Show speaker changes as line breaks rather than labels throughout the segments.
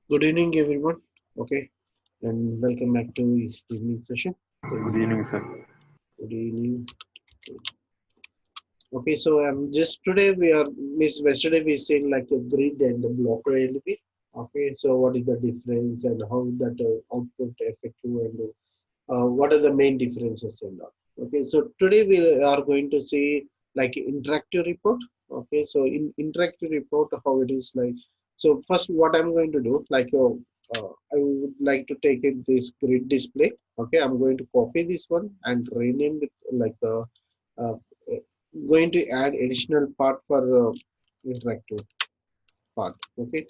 Good evening, everyone. Okay, and welcome back to evening session.
Good evening, sir.
Good evening. Okay, so just today we are miss yesterday we seen like a grid and a block ALV. Okay, so what is the difference and how that output effective and what are the main differences and all. Okay, so today we are going to see like interactive report. Okay, so in interactive report how it is like. So first what I'm going to do like I would like to take it this grid display. Okay, I'm going to copy this one and rename it like uh, going to add additional part for interactive part. Okay,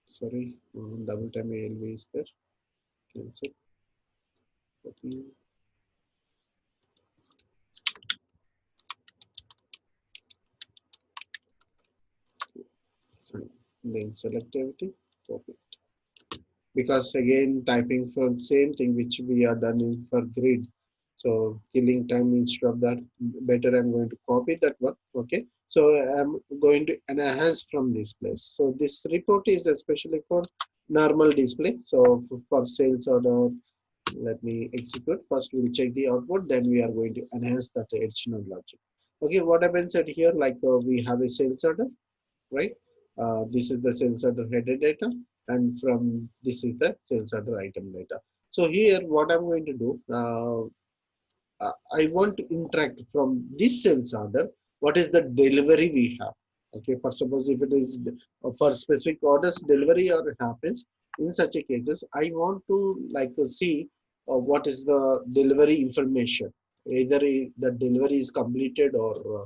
sorry, double time ALV is there. Cancel. Copy. Fine. Then select everything. Copy. Because again typing for the same thing which we are done in for grid, so killing time instead of that, better I'm going to copy that one. Okay, so I'm going to enhance from this place. So this report is especially for normal display. So for sales order, let me execute. First we'll check the output, then we are going to enhance that additional logic. Okay, what happens at here, like we have a sales order, right? This is the sales order header data, and from this is the sales order item data. So here, what I'm going to do, I want to interact from this sales order. What is the delivery we have? Okay, for suppose if it is for specific orders, delivery or happens in such a cases, I want to like to see what is the delivery information. Either the delivery is completed or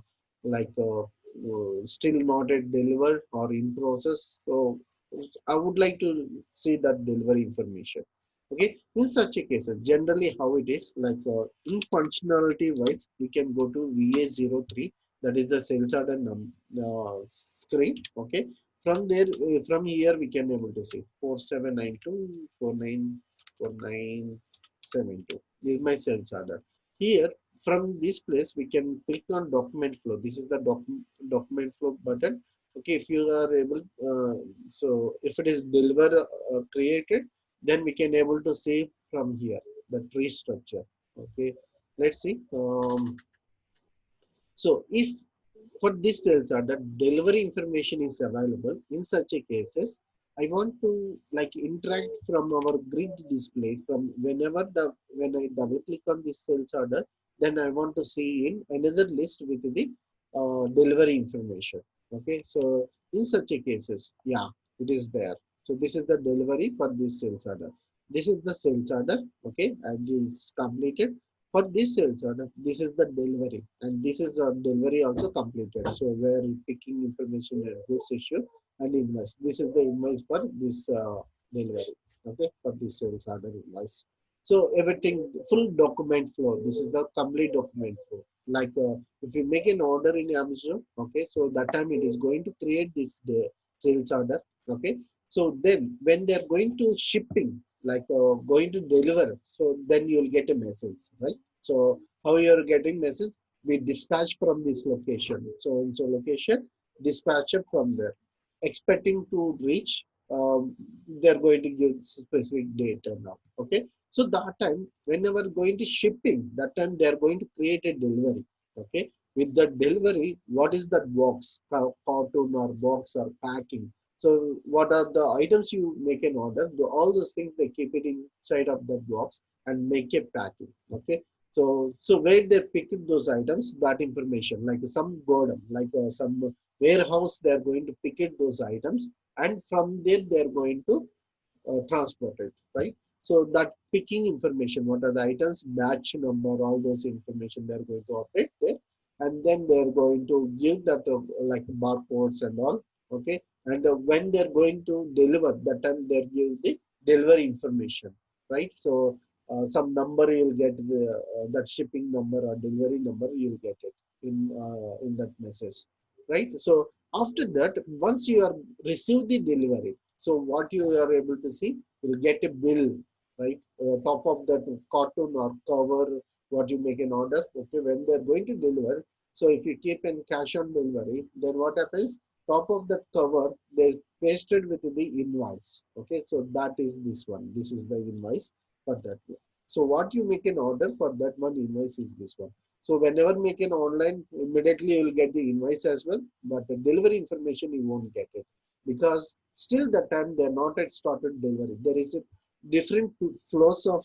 still not yet delivered or in process. So I would like to see that delivery information. Okay, in such a case, generally how it is like in functionality wise, we can go to VA03, that is the sales order screen. Okay, from there, from here we can able to see 4792 494972. This is my sales order. Here, from this place, we can click on document flow. This is the document flow button. Okay, if you are able, so if it is deliver created, then we can able to see from here the tree structure. Okay, let's see. So if for this sales order delivery information is available, in such a cases I want to like interact from our grid display. From whenever the when I double click on this sales order, then I want to see in another list with the delivery information. Okay, so in such a cases, yeah, it is there. So this is the delivery for this sales order. This is the sales order. Okay, and it's completed. For this sales order, this is the delivery, and this is the delivery also completed. So where picking information and goods issue and invoice. This is the invoice for this delivery. Okay, for this sales order invoice. So everything full document flow. This is the complete document flow. Like if you make an order in Amazon, okay, so that time it is going to create this sales order. Okay, so then when they are going to shipping, like going to deliver, so then you will get a message, right? So how you are getting message? We dispatch from this location, so and so location, dispatch it from there, expecting to reach. They're going to give specific date and all. Okay, so that time whenever going to shipping, that time they are going to create a delivery. Okay, with the delivery, what is that box, cartoon or box or packing? So what are the items you make an order? All those things they keep it inside of the box and make a packing. Okay, so where they pick those items, that information, like some godown, like some warehouse, they are going to pick it those items, and from there they are going to transport it, right? So that picking information, what are the items, batch number, all those information they are going to operate there, and then they are going to give that like barcodes and all. Okay, and when they are going to deliver, that time they give the delivery information, right? So some number you'll get the that shipping number or delivery number, you'll get it in that message, right? So after that, once you are received the delivery, so what you are able to see, you'll get a bill, right? Top of that cartoon or cover what you make an order, okay, when they're going to deliver. So if you keep in cash on delivery, then what happens? Top of that cover, they pasted with the invoice. Okay, so that is this one. This is the invoice for that one. So what you make an order for that one invoice is this one. So whenever make an online, immediately you will get the invoice as well, but the delivery information you won't get it because still that time they're not yet started delivery. There is a different flows of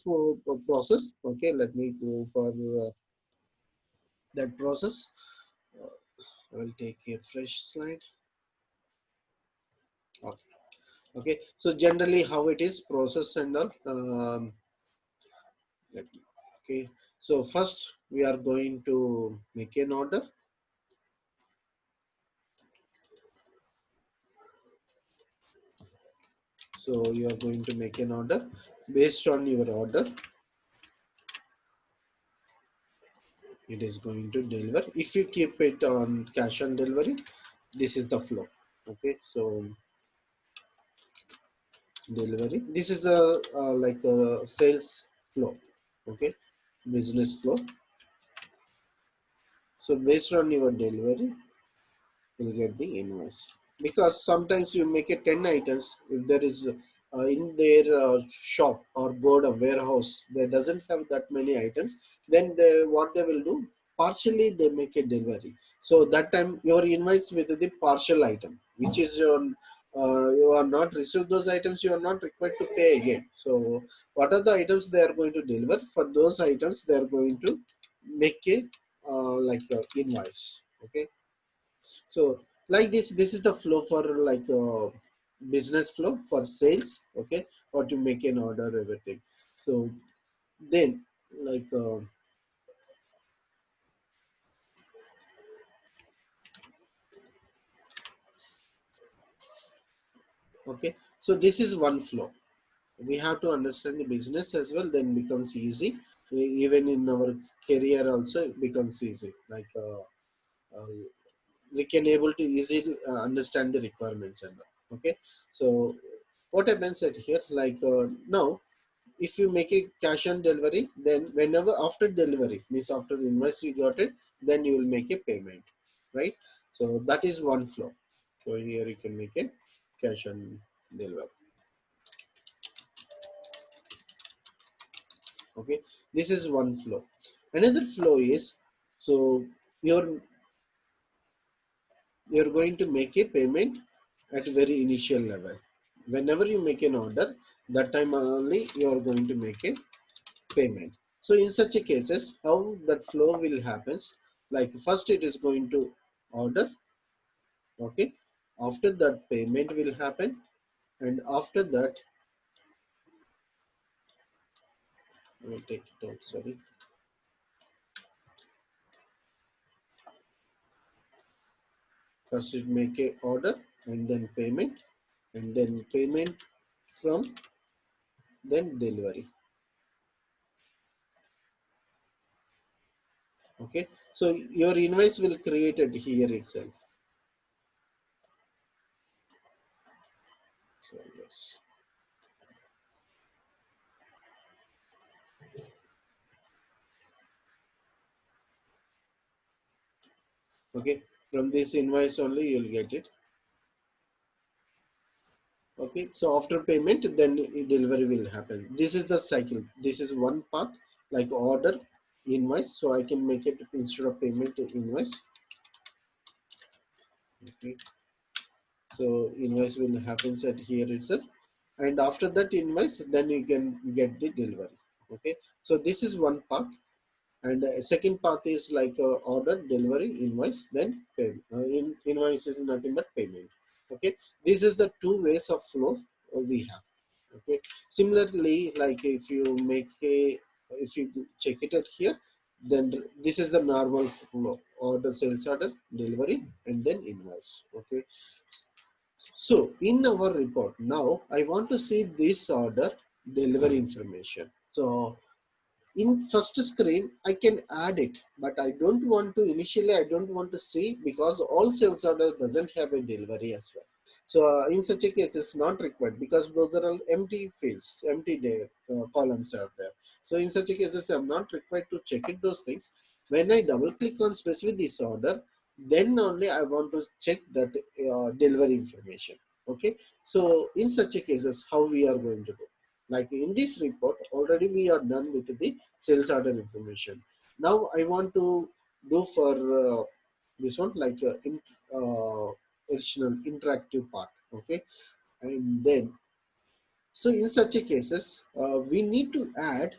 process. Okay, let me go for that process. I will take a fresh slide. Okay. Okay. So generally, how it is process and all. Okay. So first we are going to make an order. So you are going to make an order. Based on your order, it is going to deliver. If you keep it on cash on delivery, this is the flow. Okay. So delivery. This is a like a sales flow. Okay, business flow. So based on your delivery, you'll get the invoice. Because sometimes you make it 10 items. If there is in their shop or board or warehouse, they doesn't have that many items, then they, what they will do, partially they make a delivery. So that time your invoice with the partial item, which is your you are not received those items, you are not required to pay again. So what are the items they are going to deliver? For those items they are going to make a like a invoice. Okay, so like this is the flow for like business flow for sales. Okay, or to make an order, everything. So then like okay, so this is one flow. We have to understand the business as well, then becomes easy. Even in our career also it becomes easy, like uh, we can able to easily understand the requirements and all. Okay, so what happens at here, like now if you make a cash on delivery, then whenever after delivery means after the invoice you got it, then you will make a payment, right? So that is one flow. So here you can make a cash on delivery. Okay, this is one flow. Another flow is, so you're you're going to make a payment at very initial level. Whenever you make an order, that time only you are going to make a payment. So in such a cases, how that flow will happens, like first it is going to order. Okay, after that payment will happen, and after that I will take it out, sorry. First it make a order, and then payment, and then payment from, then delivery. Okay, so your invoice will create it here itself. So yes. Okay, from this invoice only you'll get it. Okay, so after payment, then delivery will happen. This is the cycle. This is one path, like order, invoice. So I can make it instead of payment to invoice. Okay, so invoice will happen at here itself, and after that invoice, then you can get the delivery. Okay, so this is one path, and second path is like order, delivery, invoice, then pay. Invoice is nothing but payment. Okay, this is the two ways of flow we have. Okay, similarly, like if you make a, if you check it at here, then this is the normal flow: order, sales order, delivery, and then invoice. Okay, so in our report now I want to see this order, delivery information. So in first screen I can add it, but I don't want to initially, I don't want to see, because all sales order doesn't have a delivery as well. So in such a case, it's not required because those are all empty fields, empty there, columns are there. So in such a cases, I'm not required to check it those things. When I double click on specify this order, then only I want to check that delivery information. Okay. So in such a cases, how we are going to do? Like in this report, already we are done with the sales order information. Now I want to do for this one like additional interactive part. Okay, and then so in such a cases, we need to add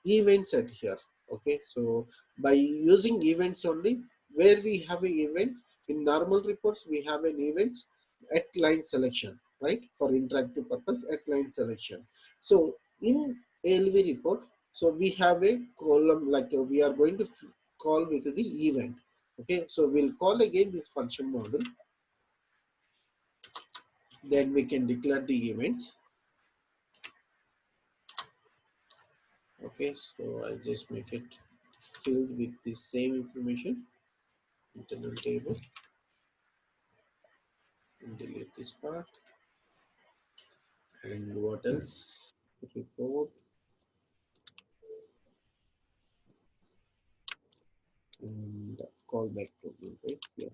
events at here. Okay, so by using events only, where we have a events in normal reports, we have an events at line selection, right? For interactive purpose at line selection. So in ALV report, so we have a column like we are going to call with the event. Okay, so we'll call again this function model. Then we can declare the events. Okay, so I'll just make it filled with the same information, internal table, and delete this part. And what else? Report and callback program, right? Yeah.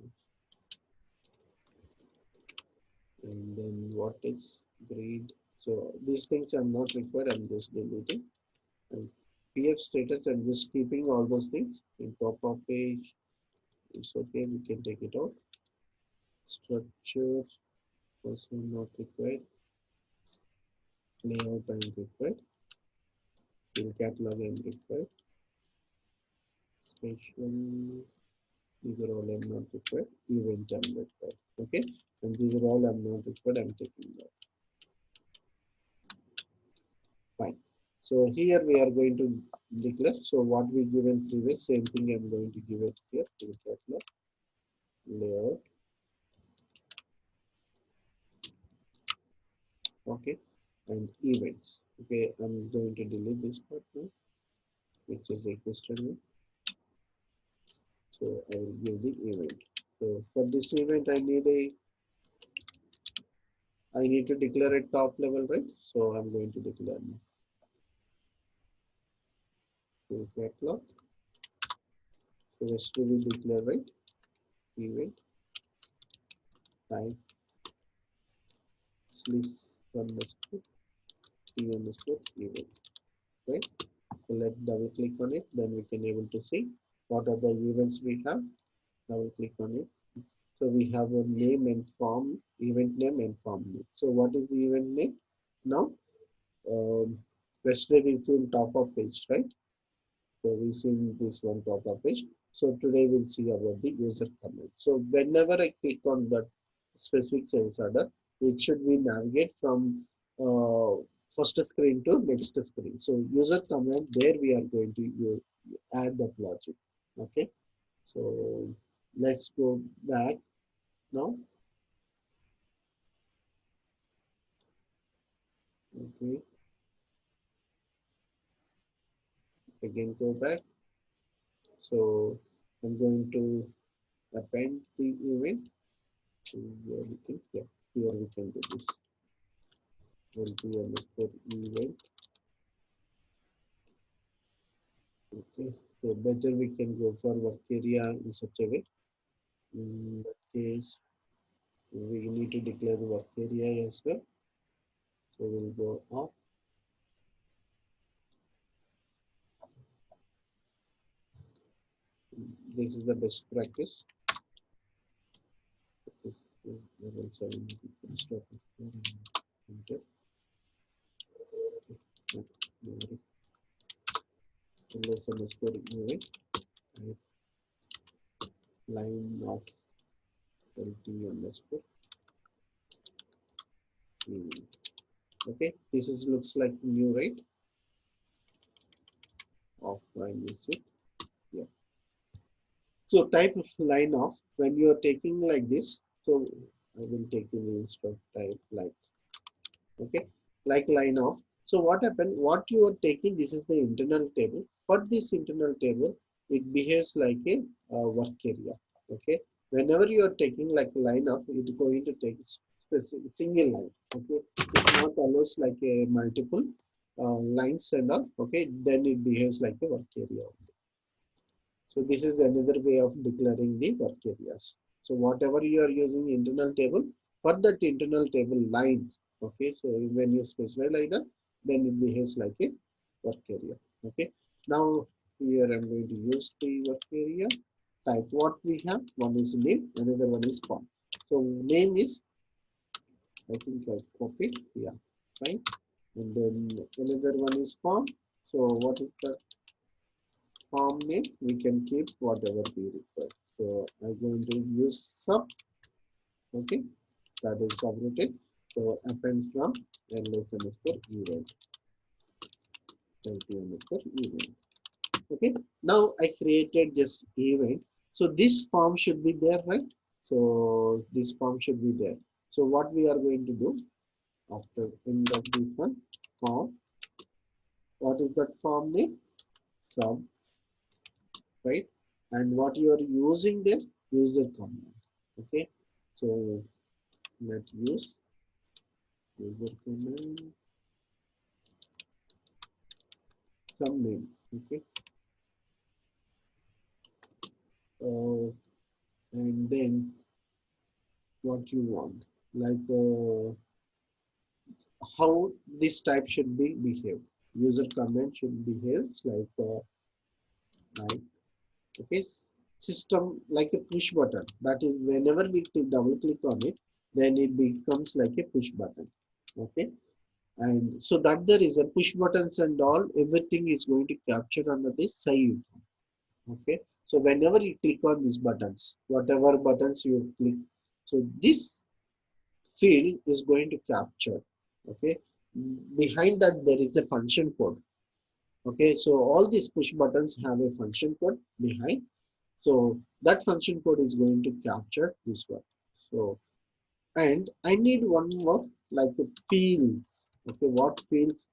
And then what is grade? So these things are not required. I'm just deleting. And PF status, I'm just keeping all those things. In pop-up page, it's okay. We can take it out. Structure also not required. Layout I'm required. In catalog I'm required. Special, these are all I'm not required. Event I'm required. Okay, and these are all I'm not required. I'm taking that. Fine. So here we are going to declare. So what we given previous, same thing I'm going to give it here. In catalog, layout. Okay, and events. Okay, I'm going to delete this part now, which is existed one. So I will give the event. So for this event, I need to declare a top level, right? So I'm going to declare now. So catalog. So has to be declared, right? Event type slips underscore p underscore event, right? So let's double click on it. Then we can able to see what are the events we have. Double click on it. So we have a name and form, event name and form name. So what is the event name? Now, yesterday is in top of page, right? So we see this one top of page. So today we'll see about the user comment. So whenever I click on that specific sales order, it should be navigate from first screen to next screen. So user comment, there we are going to add that logic. Okay. So let's go back now. Okay. Again go back. So I'm going to append the event. Here we can, yeah, here we can do this. LP underscore event. Okay, so better we can go for work area in such a way. In that case, we need to declare the work area as well. So we'll go off. This is the best practice. Level 7, stop enter. LS underscore event. Line of LT underscore event. Okay, this is looks like new, right? Offline is it? Yeah. So type line off when you are taking like this. So I will take in instead of type like, okay, like line off. So what happened? What you are taking, this is the internal table. For this internal table, it behaves like a work area. Okay. Whenever you are taking like line off, it is going to take specific single line. Okay, it not allows like a multiple lines and all. Okay, then it behaves like a work area. So this is another way of declaring the work areas. So whatever you are using internal table, for that internal table line, okay, so when you specify like that, then it behaves like a work area. Okay, now here I'm going to use the work area type. What we have, one is name, another one is form. So name is, I think I copied, yeah, fine. And then another one is form. So what is the form name? We can keep whatever we require. So I'm going to use sub, okay, that is subroutine. So append from ls underscore event, underscore event. Okay, now I created just event. So this form should be there, right? So this form should be there. So what we are going to do after end of this one, form, what is that form name? Sub, right? And what you are using there, user command. Okay, so let's use user command some name. Okay, uh, and then what you want, like how this type should be behave. User command should behave like okay, system like a push button. That is, whenever we double click on it, then it becomes like a push button. Okay, and so that there is a push buttons and all, everything is going to capture under this save. Okay, so whenever you click on these buttons, whatever buttons you click, so this field is going to capture. Okay, behind that there is a function code. Okay, so all these push buttons have a function code behind. So that function code is going to capture this one. So, and I need one more like a fields. Okay, what fields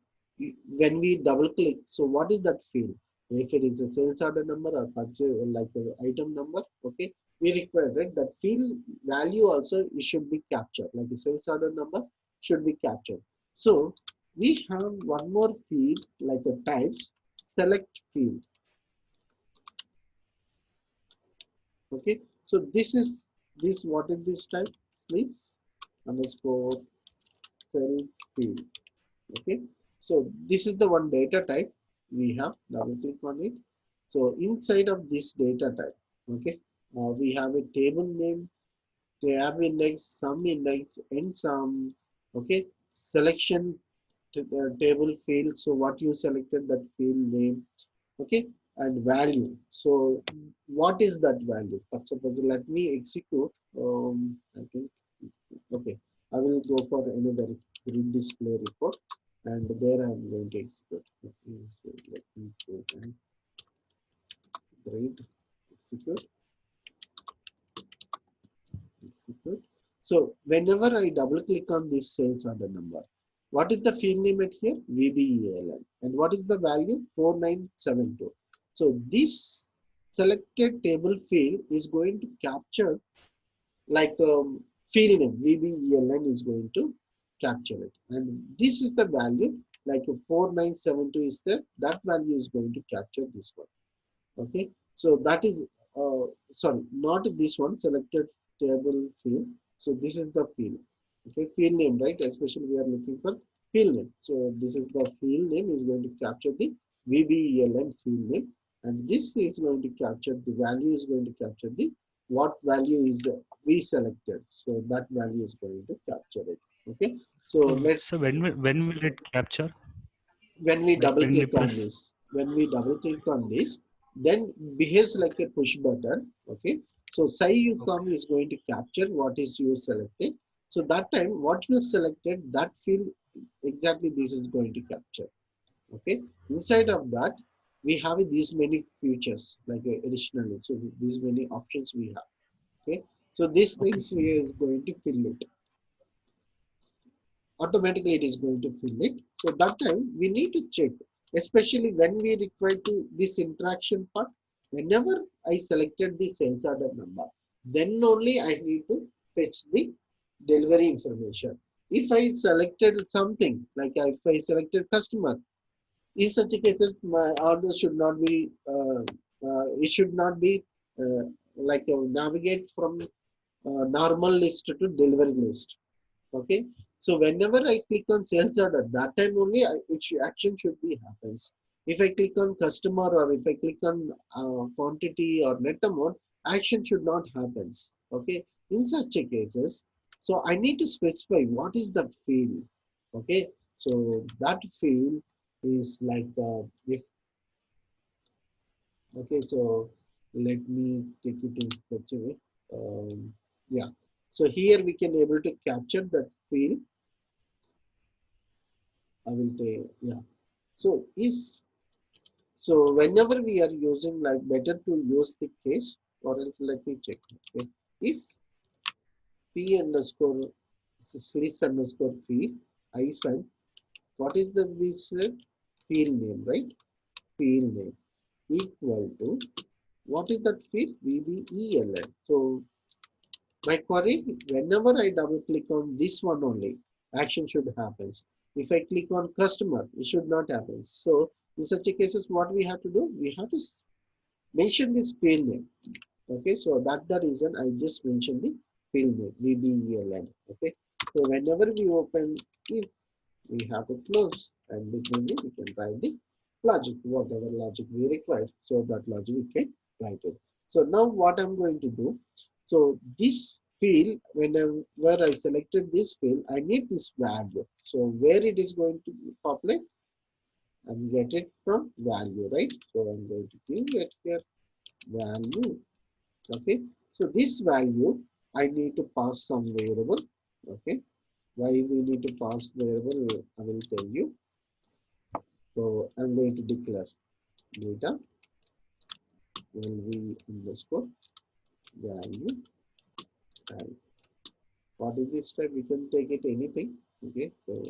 when we double click? So what is that field? If it is a sales order number or purchase or like a item number, okay, we require, right, that field value also it should be captured. Like the sales order number should be captured. So we have one more field like a types select field. Okay, so this is this, what is this type? Please underscore cell field. Okay, so this is the one data type we have. Double click on it. So inside of this data type, okay, we have a table name, tab index, sum index, and some, okay, selection table field. So what you selected, that field name, okay, and value. So what is that value? For suppose let me execute. I think, okay, I will go for another grid display report, and there I am going to execute. Okay, so let me go and grid execute. Execute. So whenever I double click on this sales order number, what is the field name at here? VBELN. And what is the value? 4972. So this selected table field is going to capture like field name. VBELN is going to capture it. And this is the value, like 4972 is there. That value is going to capture this one. Okay, so that is sorry, not this one, selected table field. So this is the field. Okay, field name, right? Especially we are looking for field name. So this is the field name is going to capture the VBELN field name, and this is going to capture the value, is going to capture the what value is we selected. So that value is going to capture it. Okay, so let's,
So when will it capture?
when we
Like
double
when we
click on
press.
this, when we double click on this, then behaves like a push button. Okay, so say you come
Okay.
is going to capture what is you selected. So that time what you selected, that field exactly this is going to capture. Okay, inside of that we have these many features like additionally, so these many options we have. Okay, so these
Okay.
things we is going to fill it automatically, it is going to fill it. So that time we need to check, especially when we require to this interaction part. Whenever I selected the sales order number, then only I need to fetch the delivery information. If I selected something, like if I selected customer, in such a cases, my order should not be, it should not be like navigate from normal list to delivery list. Okay, so whenever I click on sales order, that time only action should be happens. If I click on customer or if I click on quantity or net amount, action should not happens. Okay, in such a cases, so I need to specify what is that field. Okay, so that field is like if okay, so let me take it in such a way. Yeah, so here we can able to capture that field. I will take, yeah. So if, so whenever we are using, like better to use the case, or else let me check. Okay. If p underscore series underscore field hyphen, what is the we said field name, right? Field name equal to, what is that field? VBELN. So my query, whenever I double click on this one only, action should happen. If I click on customer, it should not happen. So in such a cases, what we have to do, we have to mention this field name. Okay, so that's the reason I just mentioned the field name, VBELN. Okay, so whenever we open, if we have to close, and between we can write the logic, whatever logic we require. So that logic we can write it. So now what I'm going to do, so this field, whenever I selected this field, I need this value. So where it is going to populate, and get it from value, right? So I'm going to give it here value. Okay, so this value I need to pass some variable. Okay, why we need to pass variable, I will tell you. So I'm going to declare data LV underscore value, and what is this type? We can take it anything. Okay, so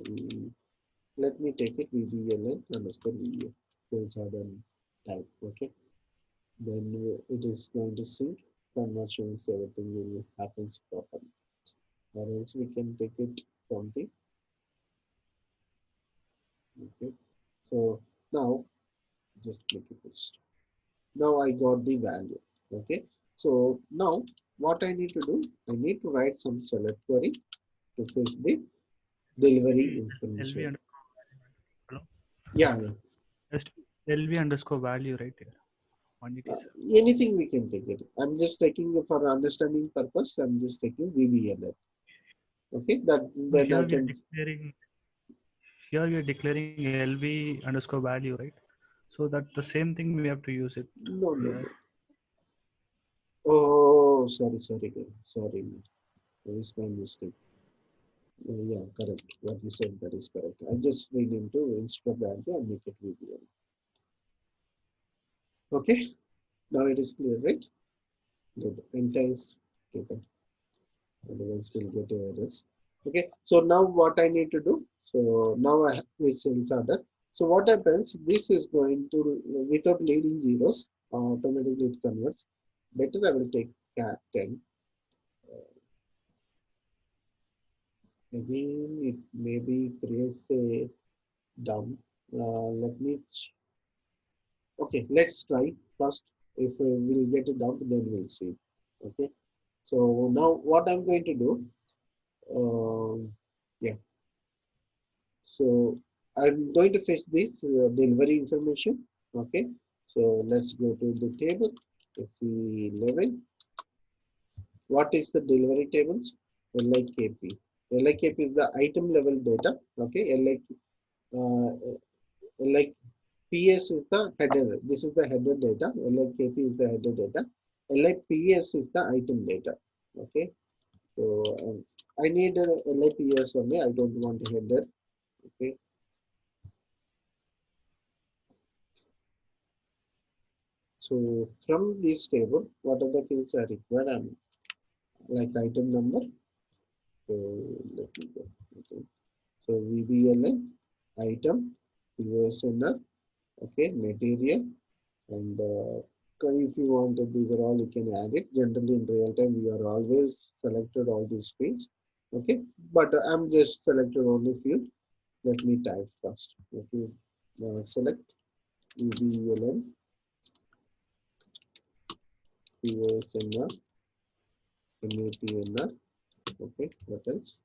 let me take it VBLN underscore VBL. Sales order type. Okay, then it is going to sync conversions, everything will happens properly. Or else we can take it something. Okay, so now just click it first. Now I got the value. Okay, so now what I need to do, I need to write some select query to fetch the delivery
LV
information.
underscore hello?
Yeah, yeah.
Just LV underscore value right here. Quantity sir.
Anything we can take it. I'm just taking it for understanding purpose. I'm just taking VBLN. Okay, that
No,
then I can.
here we are declaring LV underscore value, right? So that the same thing we have to use it
No, no,
here.
no. Oh, sorry, sorry, sorry. That is my mistake. Yeah, correct. What you said, that is correct. I just rename to instead of value and make it VBLN. Okay, now it is clear, right? Good. And thanks. Okay. Otherwise we'll get errors. Okay, so now what I need to do, so now I have this sales order. So what happens, this is going to, without leading zeros, automatically it converts. Better I will take cat 10. Again it maybe creates a dump. Let me okay, let's try first. If we will get a dump, then we'll see. Okay, so now what I'm going to do, yeah, so I'm going to fetch this delivery information. Okay, so let's go to the table. C11. What is the delivery tables? LIKP. LIKP is the item level data. Okay, LIK PS is the header. This is the header data. LIKP is the header data. LIPS is the item data. Okay, so I need a LIPS only. I don't want a header. Okay, so from this table, what are the fields are required? Like item number. So let me go. Okay. So VBLN, item, USNR, okay, material, and if you want, these are all you can add it. Generally in real time, we are always selected all these fields. Okay, but I'm just selected only few. Let me type first. Okay, select EBLM, POSNR, MATNR. Okay, what else?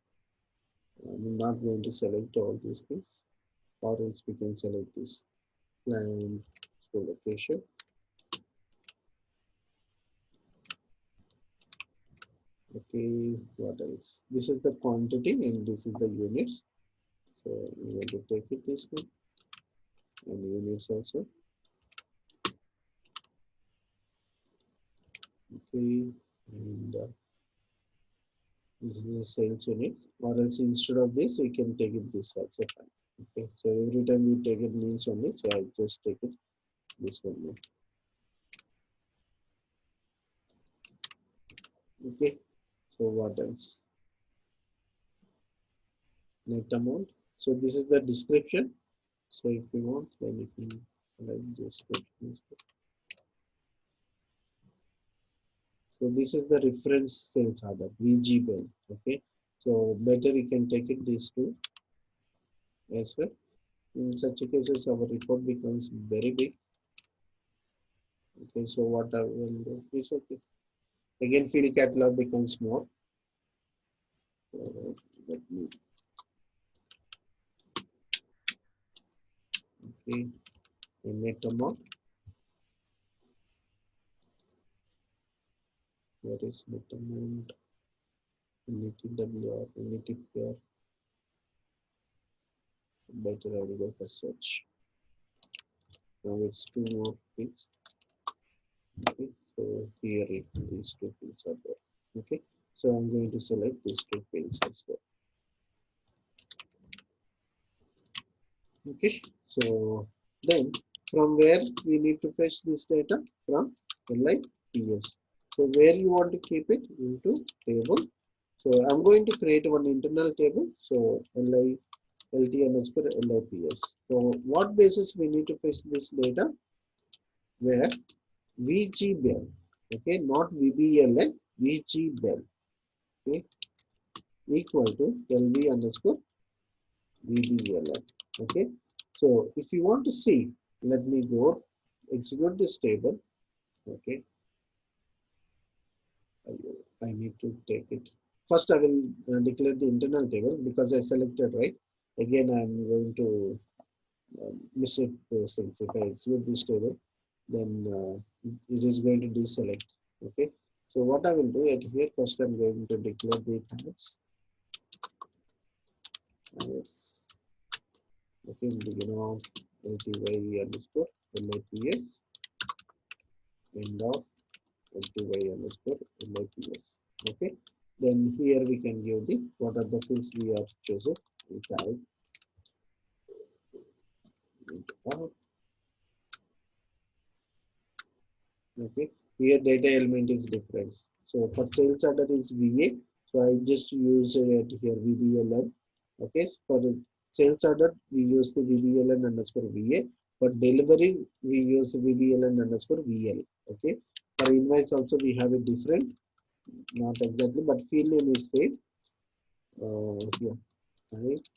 I'm not going to select all these things, or else we can select this client location. Okay, what else? This is the quantity and this is the units. So we want to take it this one and units also. Okay, and this is the sales unit, or else instead of this, we can take it this also fine. Okay, so every time we take it means only, so I just take it this one. Okay, so what else? Net amount. So this is the description. So if you want, then you can select description. So this is the reference sales order, VG bill. Okay, so better you can take it these two as well. In such cases, our report becomes very big. Okay, so what I will do is okay. Again, field catalog becomes more. Let me, okay, net amount. Where is net amount? Unity WR, unity pair. Better I will go for search. Now it's two more fields. Okay, so here these two fields are there. Okay, so I'm going to select these two fields as well. Okay, so then from where we need to fetch this data? From LIPS. So where you want to keep it? Into table. So I'm going to create one internal table. So LT underscore LIPS. So what basis we need to fetch this data? Where VG bell. Okay, not VBLN, VG bell. Okay, equal to LV underscore VBLN. Okay, so if you want to see, let me go execute this table. Okay, I need to take it. First, I will declare the internal table because I selected right. Again, I'm going to miss it since if I execute this table, then it is going to deselect. Okay, so what I will do at here first, I'm going to declare the types. Okay, begin of LTY underscore LIPS, end of LTY underscore LIPS. Okay, then here we can give the what are the fields we are choosing. We type out. Okay, here data element is different. So for sales order is VA, so I just use it here VBLN. Okay, so for the sales order we use the VBLN underscore VA. For delivery we use VBLN underscore VL. Okay, for invoice also we have a different, not exactly, but field name is same. Here, right?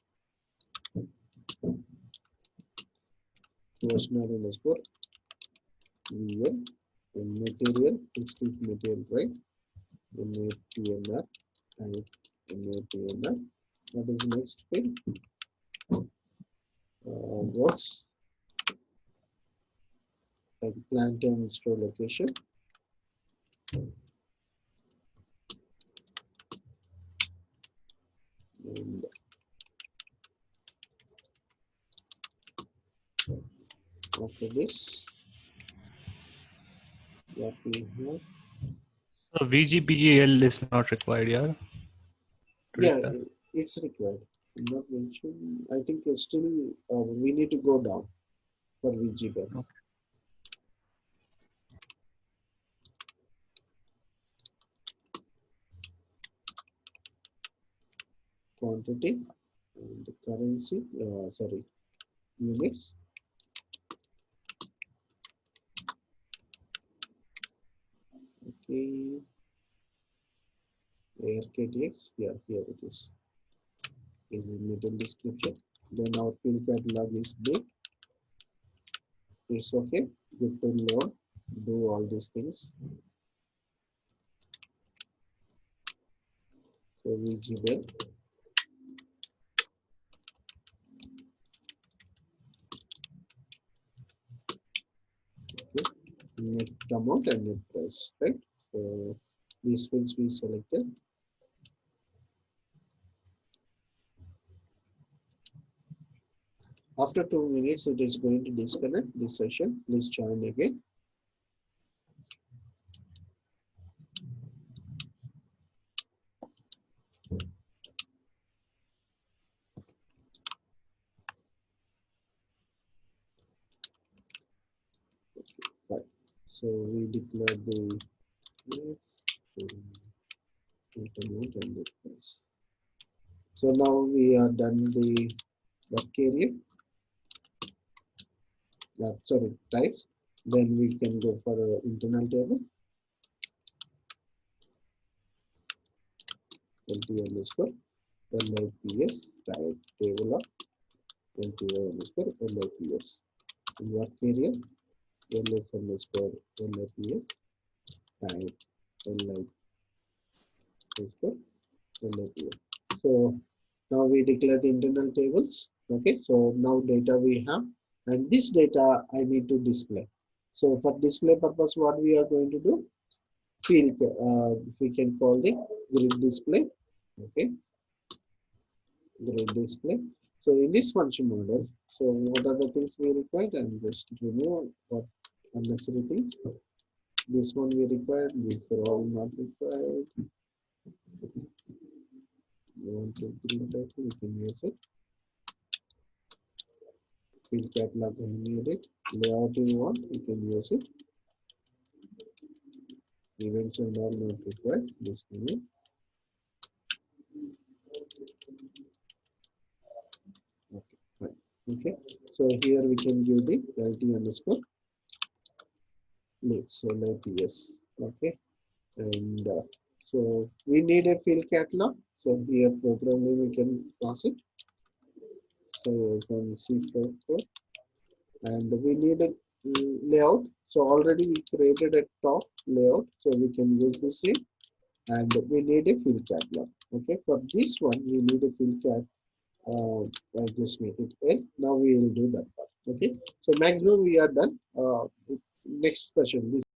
Questionnaire underscore VL and material, fixed is material, right? MATNR, type MATNR. What is next field? Works, like plant and store location. And after this, what we have,
So VGBEL is not required, yeah, to
yeah,
declare.
it's required. Not mentioned. I think it's still we need to go down for VGBL.
Okay.
Quantity and currency, sorry, units. Okay, ARKTX, yeah, here it is the middle description. Then our field catalog is big. It's okay. Good to load. Do all these things. So VGBL. Okay. Net amount and net price, right? So these fields we selected. After 2 minutes, it is going to disconnect this session. Please join again. Right. So we declare the intermediate and the price. So now we are done the work area. Sorry, types. Then we can go for internal table. LT underscore LIPS type table of LTO underscore LIPS. In work area, LS underscore LIPS type LI underscore LIPS. So now we declare the internal tables. Okay, so now data we have, and this data I need to display. So for display purpose, what we are going to do? Field, we can call the grid display. Okay, grid display. So in this function model, so what are the things we require? And just remove what unnecessary things. This one we require. These are all not required. You want to print title, we can use it. Field catalog, we need it. Layout you want, you can use it. Events and all not required. This can. Okay, fine. Okay, so here we can give the LT underscore live, so LTS. Okay, and so we need a field catalog. So here programming we can pass it. So from C4 and we need a layout. So already we created a top layout, so we can use the same. And we need a field catalog. Okay, for this one we need a field catalog. I just make it L. Now we will do that part. Okay, so maximum we are done. Next session.